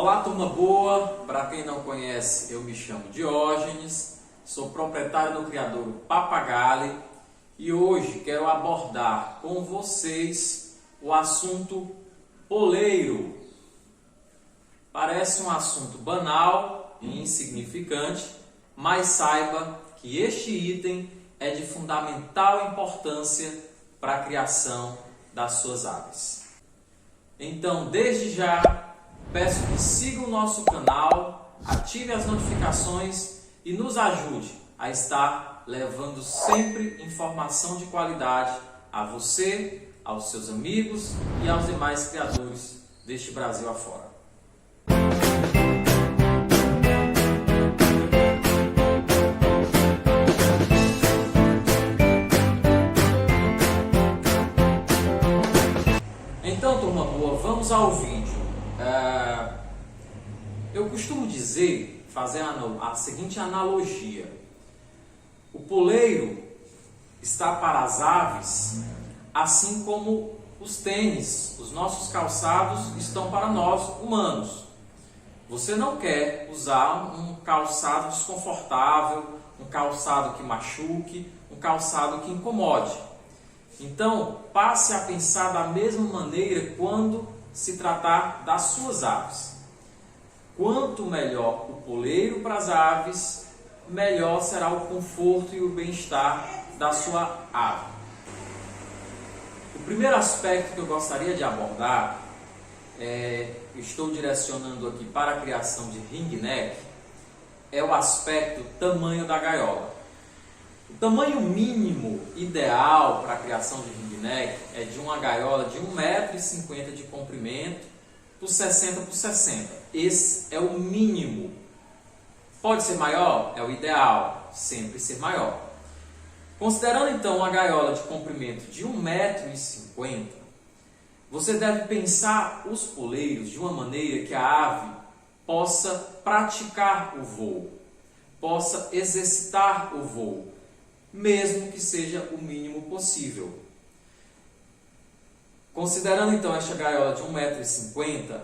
Olá, turma boa! Para quem não conhece, eu me chamo Diógenes, sou proprietário do criadouro Papagale e hoje quero abordar com vocês o assunto poleiro. Parece um assunto banal e insignificante, mas saiba que este item é de fundamental importância para a criação das suas aves. Então, desde já, peço que siga o nosso canal, ative as notificações e nos ajude a estar levando sempre informação de qualidade a você, aos seus amigos e aos demais criadores deste Brasil afora. Então, turma boa, vamos ao vídeo. Eu costumo dizer, fazer a seguinte analogia. O poleiro está para as aves, assim como os tênis, os nossos calçados estão para nós humanos. Você não quer usar um calçado desconfortável, um calçado que machuque, um calçado que incomode. Então, passe a pensar da mesma maneira quando se tratar das suas aves. Quanto melhor o poleiro para as aves, melhor será o conforto e o bem-estar da sua ave. O primeiro aspecto que eu gostaria de abordar, estou direcionando aqui para a criação de ringneck, é o aspecto tamanho da gaiola. O tamanho mínimo ideal para a criação de ringneck é de uma gaiola de 1,50 m de comprimento por 60 por 60. Esse é o mínimo. Pode ser maior? É o ideal, sempre ser maior. Considerando então uma gaiola de comprimento de 1,50 m, você deve pensar os poleiros de uma maneira que a ave possa praticar o voo, possa exercitar o voo, mesmo que seja o mínimo possível. Considerando então esta gaiola de 1,50 m,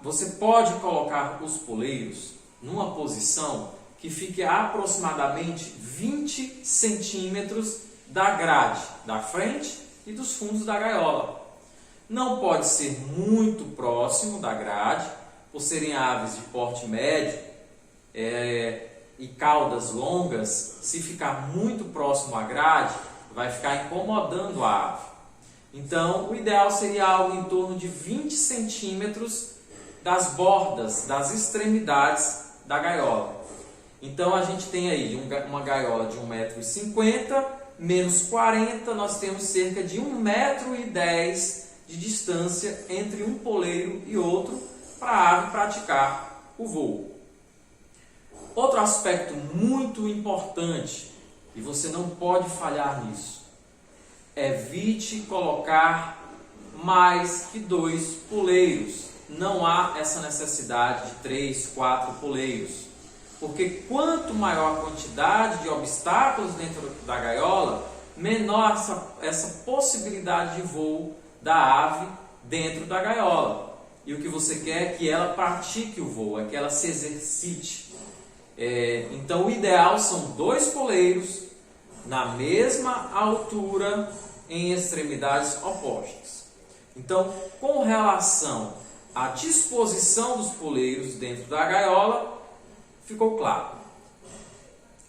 você pode colocar os poleiros numa posição que fique a aproximadamente 20 centímetros da grade, da frente e dos fundos da gaiola. Não pode ser muito próximo da grade, por serem aves de porte médio e caudas longas. Se ficar muito próximo à grade, vai ficar incomodando a ave. Então, o ideal seria algo em torno de 20 centímetros das bordas, das extremidades da gaiola. Então, a gente tem aí uma gaiola de 1,50 m, menos 40, nós temos cerca de 1,10 m de distância entre um poleiro e outro para a ave praticar o voo. Outro aspecto muito importante, e você não pode falhar nisso, evite colocar mais que 2 poleiros. Não há essa necessidade de 3, 4 poleiros. Porque quanto maior a quantidade de obstáculos dentro da gaiola, menor essa possibilidade de voo da ave dentro da gaiola. E o que você quer é que ela pratique o voo, é que ela se exercite. Então o ideal são 2 poleiros na mesma altura em extremidades opostas. Então, com relação à disposição dos poleiros dentro da gaiola, ficou claro.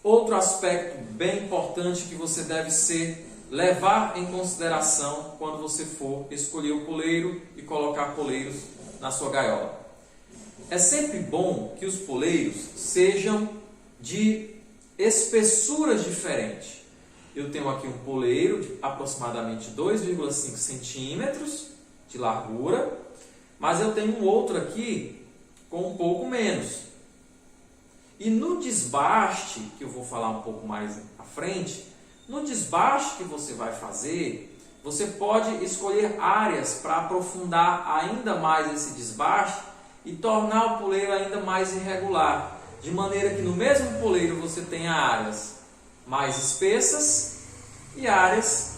Outro aspecto bem importante que você deve levar em consideração quando você for escolher o poleiro e colocar poleiros na sua gaiola. É sempre bom que os poleiros sejam de espessuras diferentes. Eu tenho aqui um poleiro de aproximadamente 2,5 centímetros de largura, mas eu tenho um outro aqui com um pouco menos. E no desbaste, que eu vou falar um pouco mais à frente, no desbaste que você vai fazer, você pode escolher áreas para aprofundar ainda mais esse desbaste e tornar o poleiro ainda mais irregular, de maneira que no mesmo poleiro você tenha áreas mais espessas e áreas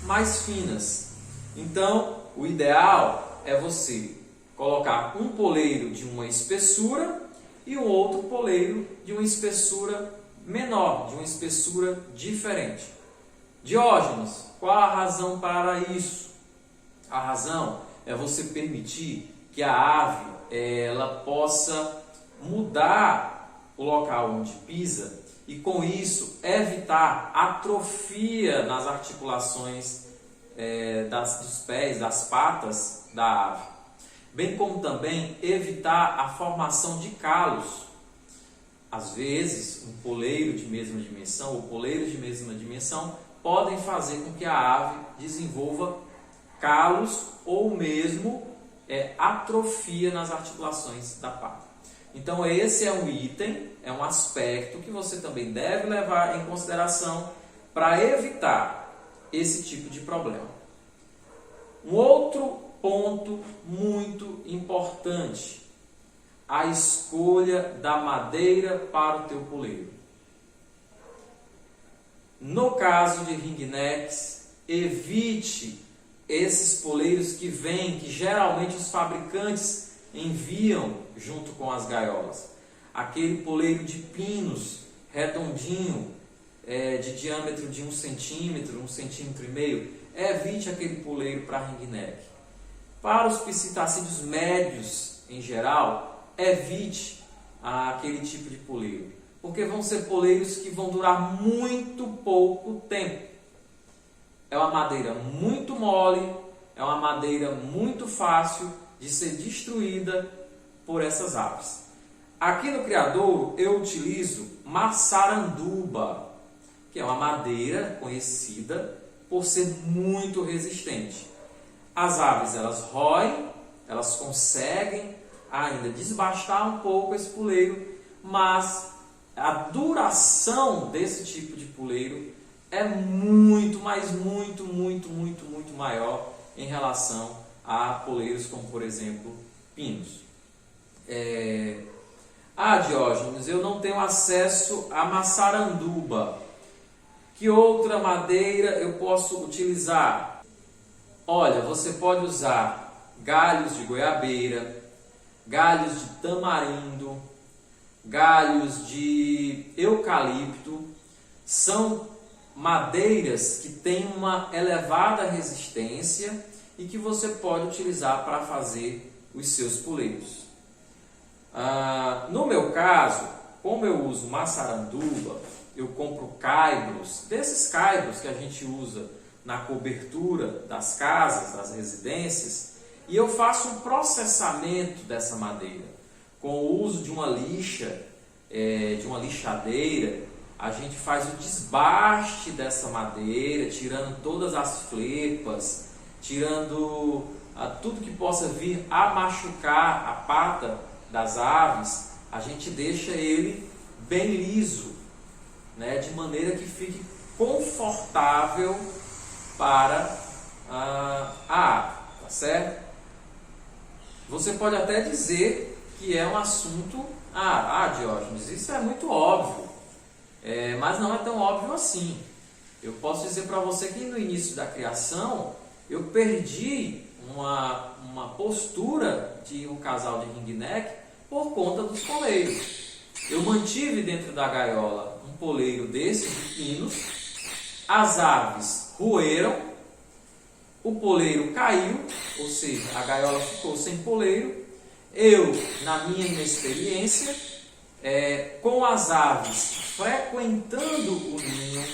mais finas. Então, o ideal é você colocar um poleiro de uma espessura e um outro poleiro de uma espessura menor, de uma espessura diferente. Diógenes, qual a razão para isso? A razão é você permitir que a ave ela possa mudar o local onde pisa e com isso evitar atrofia nas articulações dos pés, das patas da ave, bem como também evitar a formação de calos. Às vezes, um poleiro de mesma dimensão ou poleiros de mesma dimensão podem fazer com que a ave desenvolva calos ou mesmo atrofia nas articulações da pata. Então esse é um item, é um aspecto que você também deve levar em consideração para evitar esse tipo de problema. Um outro ponto muito importante, a escolha da madeira para o teu poleiro. No caso de ringnecks, evite esses poleiros que geralmente os fabricantes enviam junto com as gaiolas. Aquele poleiro de pinos, redondinho, de diâmetro de 1 centímetro, 1,5 centímetros, evite aquele poleiro para ringneck. Para os psitacídeos médios, em geral, evite aquele tipo de poleiro, porque vão ser poleiros que vão durar muito pouco tempo. É uma madeira muito mole, é uma madeira muito fácil de ser destruída por essas aves. Aqui no criadouro eu utilizo maçaranduba, que é uma madeira conhecida por ser muito resistente. As aves elas roem, elas conseguem ainda desbastar um pouco esse poleiro, mas a duração desse tipo de poleiro é muito, mas muito maior em relação a poleiros como, por exemplo, pinos. Diógenes, eu não tenho acesso a maçaranduba. Que outra madeira eu posso utilizar? Olha, você pode usar galhos de goiabeira, galhos de tamarindo, galhos de eucalipto. São madeiras que têm uma elevada resistência e que você pode utilizar para fazer os seus poleiros. No meu caso, como eu uso maçaranduba, eu compro caibros, desses caibros que a gente usa na cobertura das casas, das residências, e eu faço um processamento dessa madeira com o uso de uma lixa, de uma lixadeira. A gente faz o desbaste dessa madeira, tirando todas as flepas, tirando tudo que possa vir a machucar a pata das aves. A gente deixa ele bem liso, né, de maneira que fique confortável para a ave, tá certo? Você pode até dizer que é um assunto, Diógenes, isso é muito óbvio, mas não é tão óbvio assim. Eu posso dizer para você que no início da criação eu perdi uma postura de um casal de ringneck por conta dos poleiros. Eu mantive dentro da gaiola um poleiro desses de pinos, as aves roeram, o poleiro caiu, ou seja, a gaiola ficou sem poleiro. Eu, na minha inexperiência, com as aves frequentando o ninho,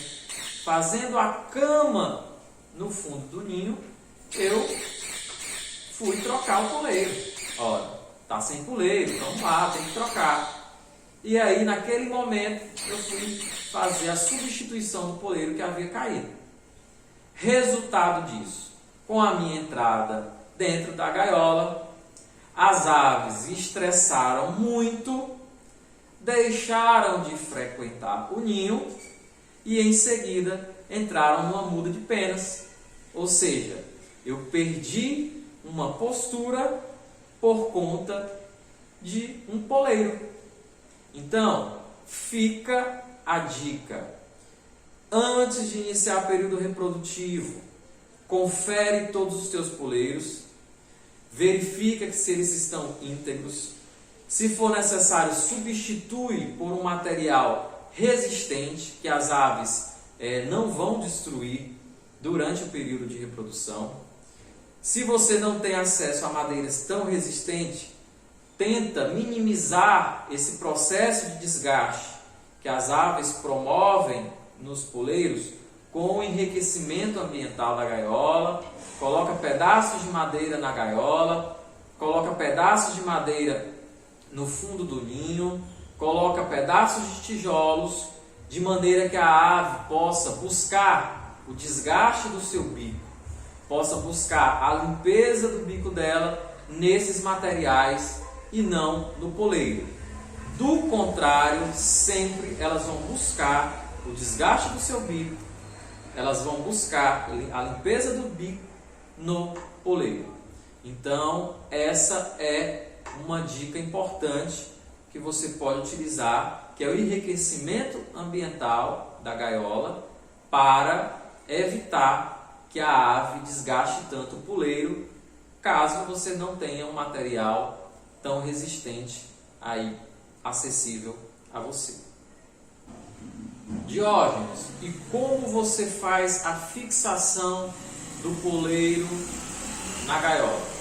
fazendo a cama no fundo do ninho, eu fui trocar o poleiro. Olha, tá sem poleiro, vamos lá, tem que trocar. E aí, naquele momento, eu fui fazer a substituição do poleiro que havia caído. Resultado disso, com a minha entrada dentro da gaiola, as aves estressaram muito, deixaram de frequentar o ninho e em seguida entraram numa muda de penas. Ou seja, eu perdi uma postura por conta de um poleiro. Então, fica a dica. Antes de iniciar o período reprodutivo, confere todos os teus poleiros, verifica que se eles estão íntegros. Se for necessário, substitui por um material resistente que as aves não vão destruir durante o período de reprodução. Se você não tem acesso a madeiras tão resistentes, tenta minimizar esse processo de desgaste que as aves promovem nos poleiros com o enriquecimento ambiental da gaiola. Coloca pedaços de madeira na gaiola, coloca pedaços de madeira no fundo do ninho, coloca pedaços de tijolos, de maneira que a ave possa buscar o desgaste do seu bico, possa buscar a limpeza do bico dela nesses materiais e não no poleiro. Do contrário, sempre elas vão buscar o desgaste do seu bico, elas vão buscar a limpeza do bico no poleiro. Então, essa é uma dica importante que você pode utilizar, que é o enriquecimento ambiental da gaiola para evitar que a ave desgaste tanto o poleiro, caso você não tenha um material tão resistente aí acessível a você. Diógenes, e como você faz a fixação do poleiro na gaiola?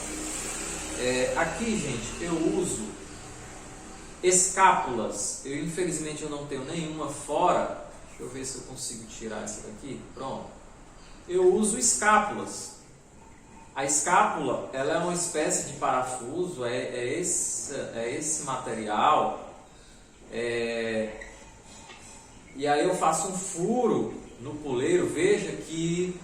Aqui, gente, eu uso escápulas. Infelizmente eu não tenho nenhuma fora. Deixa eu ver se eu consigo tirar essa daqui. Pronto. Eu uso escápulas. A escápula, ela é uma espécie de parafuso, é esse material. E aí eu faço um furo no poleiro. Veja que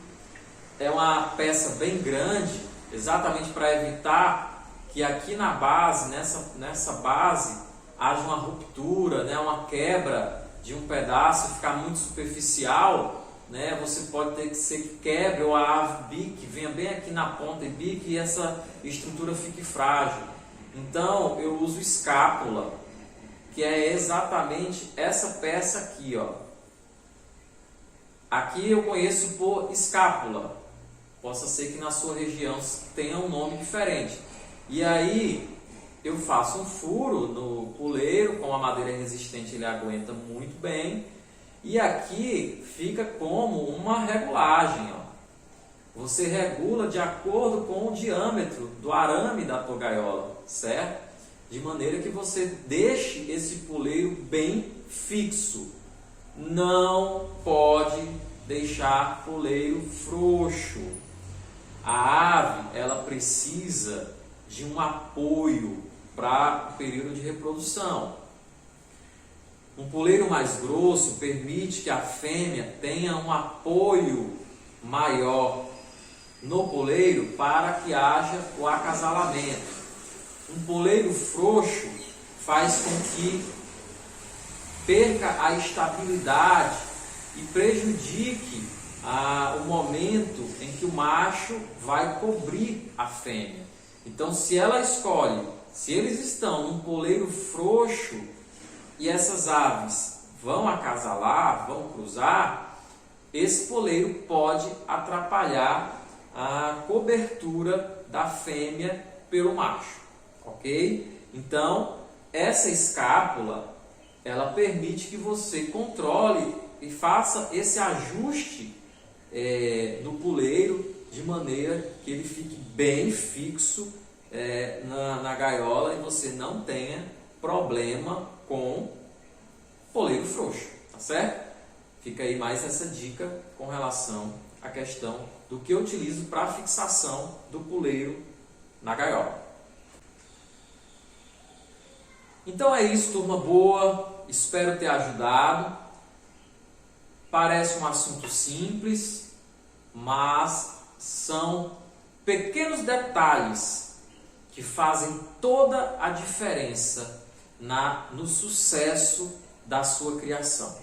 é uma peça bem grande, exatamente para evitar que aqui na base, nessa base, haja uma ruptura, né, uma quebra de um pedaço, ficar muito superficial, né, você pode ter que ser que quebre ou a ave bique, venha bem aqui na ponta e bique e essa estrutura fique frágil. Então eu uso escápula, que é exatamente essa peça aqui, ó. Aqui eu conheço por escápula, possa ser que na sua região tenha um nome diferente. E aí eu faço um furo no poleiro, com a madeira resistente ele aguenta muito bem. E aqui fica como uma regulagem, ó. Você regula de acordo com o diâmetro do arame da tua gaiola, certo? De maneira que você deixe esse poleiro bem fixo. Não pode deixar poleiro frouxo. A ave, ela precisa de um apoio para o período de reprodução. Um poleiro mais grosso permite que a fêmea tenha um apoio maior no poleiro para que haja o acasalamento. Um poleiro frouxo faz com que perca a estabilidade e prejudique o momento em que o macho vai cobrir a fêmea. Então, se eles estão num poleiro frouxo e essas aves vão acasalar, vão cruzar, esse poleiro pode atrapalhar a cobertura da fêmea pelo macho, ok? Então, essa escápula, ela permite que você controle e faça esse ajuste no poleiro de maneira que ele fique bem fixo na gaiola e você não tenha problema com poleiro frouxo, tá certo? Fica aí mais essa dica com relação à questão do que eu utilizo para fixação do poleiro na gaiola. Então é isso, turma boa, espero ter ajudado. Parece um assunto simples, mas são pequenos detalhes que fazem toda a diferença no sucesso da sua criação.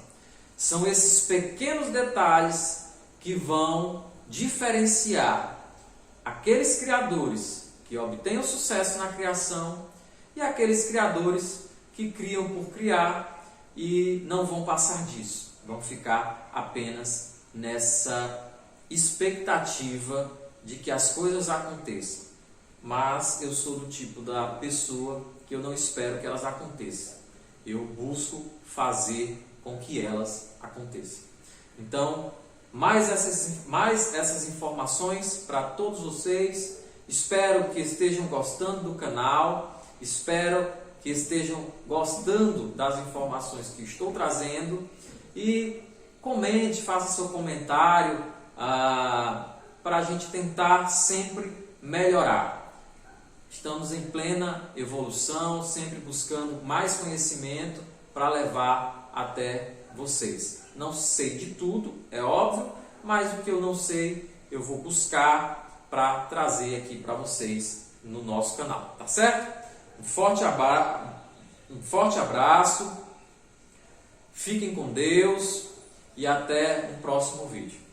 São esses pequenos detalhes que vão diferenciar aqueles criadores que obtêm o sucesso na criação e aqueles criadores que criam por criar e não vão passar disso, vão ficar apenas nessa expectativa de que as coisas aconteçam. mas eu sou do tipo da pessoa que eu não espero que elas aconteçam. Eu busco fazer com que elas aconteçam. Então, mais essas informações para todos vocês. Espero que estejam gostando do canal. Espero que estejam gostando das informações que estou trazendo. E comente, faça seu comentário para a gente tentar sempre melhorar. Estamos em plena evolução, sempre buscando mais conhecimento para levar até vocês. Não sei de tudo, é óbvio, mas o que eu não sei, eu vou buscar para trazer aqui para vocês no nosso canal, tá certo? Um forte abraço, fiquem com Deus e até o próximo vídeo.